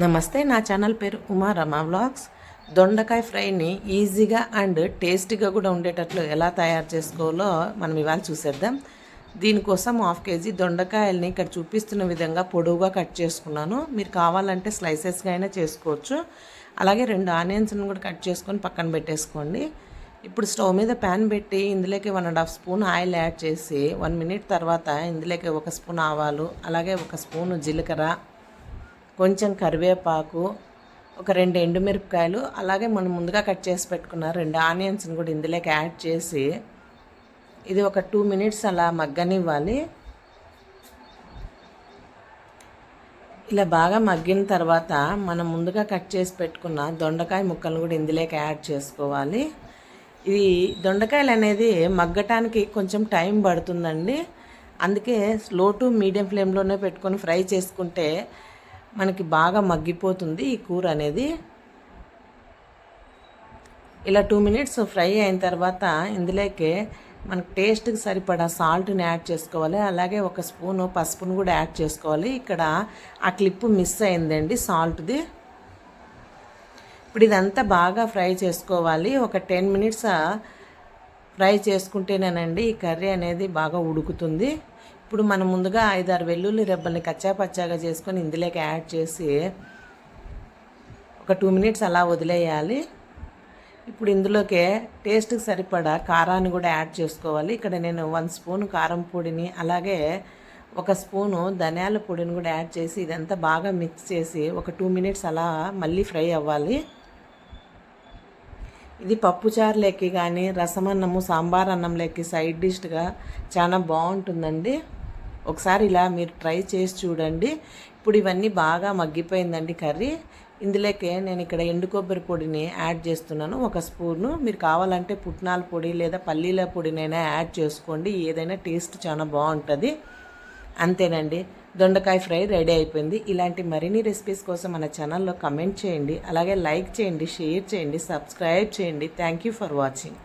నమస్తే, నా ఛానల్ పేరు ఉమా రమా వ్లాగ్స్. దొండకాయ ఫ్రైని ఈజీగా అండ్ టేస్టీగా కూడా ఉండేటట్లు ఎలా తయారు చేసుకోవాలో మనం ఇవాళ చూసేద్దాం. దీనికోసం 1/2 కేజీ దొండకాయల్ని ఇక్కడ చూపిస్తున్న విధంగా పొడవుగా కట్ చేసుకున్నాను. మీరు కావాలంటే స్లైసెస్గా అయినా చేసుకోవచ్చు. అలాగే 2 ఆనియన్స్ని కూడా కట్ చేసుకొని పక్కన పెట్టేసుకోండి. ఇప్పుడు స్టవ్ మీద ప్యాన్ పెట్టి ఇందులోకి 1.5 స్పూన్ ఆయిల్ యాడ్ చేసి 1 మినిట్ తర్వాత ఇందులోకి 1 స్పూన్ ఆవాలు, అలాగే 1 స్పూన్ జీలకర్ర, కొంచెం కరివేపాకు, ఒక 2 ఎండుమిరపకాయలు, అలాగే మనం ముందుగా కట్ చేసి పెట్టుకున్న 2 ఆనియన్స్ని కూడా ఇందులోకి యాడ్ చేసి ఇది ఒక 2 మినిట్స్ అలా మగ్గనివ్వాలి. ఇలా బాగా మగ్గిన తర్వాత మనం ముందుగా కట్ చేసి పెట్టుకున్న దొండకాయ ముక్కలను కూడా ఇందులోకి యాడ్ చేసుకోవాలి. ఇది దొండకాయలు అనేది మగ్గటానికి కొంచెం టైం పడుతుందండి. అందుకే స్లో టు మీడియం ఫ్లేమ్లోనే పెట్టుకొని ఫ్రై చేసుకుంటే మనకి బాగా మగ్గిపోతుంది ఈ కూర అనేది. ఇలా 2 మినిట్స్ ఫ్రై అయిన తర్వాత ఇందులోకి మనకు టేస్ట్కి సరిపడా సాల్ట్ని యాడ్ చేసుకోవాలి. అలాగే 1 స్పూను పసుపును కూడా యాడ్ చేసుకోవాలి. ఇక్కడ ఆ క్లిప్ మిస్ అయిందండి సాల్ట్ది. ఇప్పుడు ఇదంతా బాగా ఫ్రై చేసుకోవాలి. ఒక 10 మినిట్స్ ఫ్రై చేసుకుంటేనేనండి ఈ కర్రీ అనేది బాగా ఉడుకుతుంది. ఇప్పుడు మనం ముందుగా 5-6 వెల్లుల్లి రెబ్బల్ని కచ్చాపచ్చాగా చేసుకొని ఇందులోకి యాడ్ చేసి ఒక 2 మినిట్స్ అలా వదిలేయాలి. ఇప్పుడు ఇందులోకి టేస్ట్కి సరిపడా కారాన్ని కూడా యాడ్ చేసుకోవాలి. ఇక్కడ నేను 1 స్పూన్ కారం పొడిని, అలాగే 1 స్పూను ధనియాల పొడిని కూడా యాడ్ చేసి ఇదంతా బాగా మిక్స్ చేసి ఒక 2 మినిట్స్ అలా మళ్ళీ ఫ్రై అవ్వాలి. ఇది పప్పుచారులోకి కానీ, రసమన్నము, సాంబార్ అన్నంలోకి సైడ్ డిష్గా చాలా బాగుంటుందండి. ఒకసారి ఇలా మీరు ట్రై చేసి చూడండి. ఇప్పుడు ఇవన్నీ బాగా మగ్గిపోయిందండి కర్రీ. ఇందులోకి నేను ఇక్కడ ఎండు కొబ్బరి పొడిని యాడ్ చేస్తున్నాను 1 స్పూను. మీరు కావాలంటే పుట్నాల పొడి లేదా పల్లీల పొడినైనా యాడ్ చేసుకోండి. ఏదైనా టేస్ట్ చాలా బాగుంటుంది. అంతేనండి, దొండకాయ ఫ్రై రెడీ అయిపోయింది. ఇలాంటి మరిన్ని రెసిపీస్ కోసం మన ఛానల్లో కమెంట్ చేయండి, అలాగే లైక్ చేయండి, షేర్ చేయండి, సబ్స్క్రైబ్ చేయండి. Thank you for watching.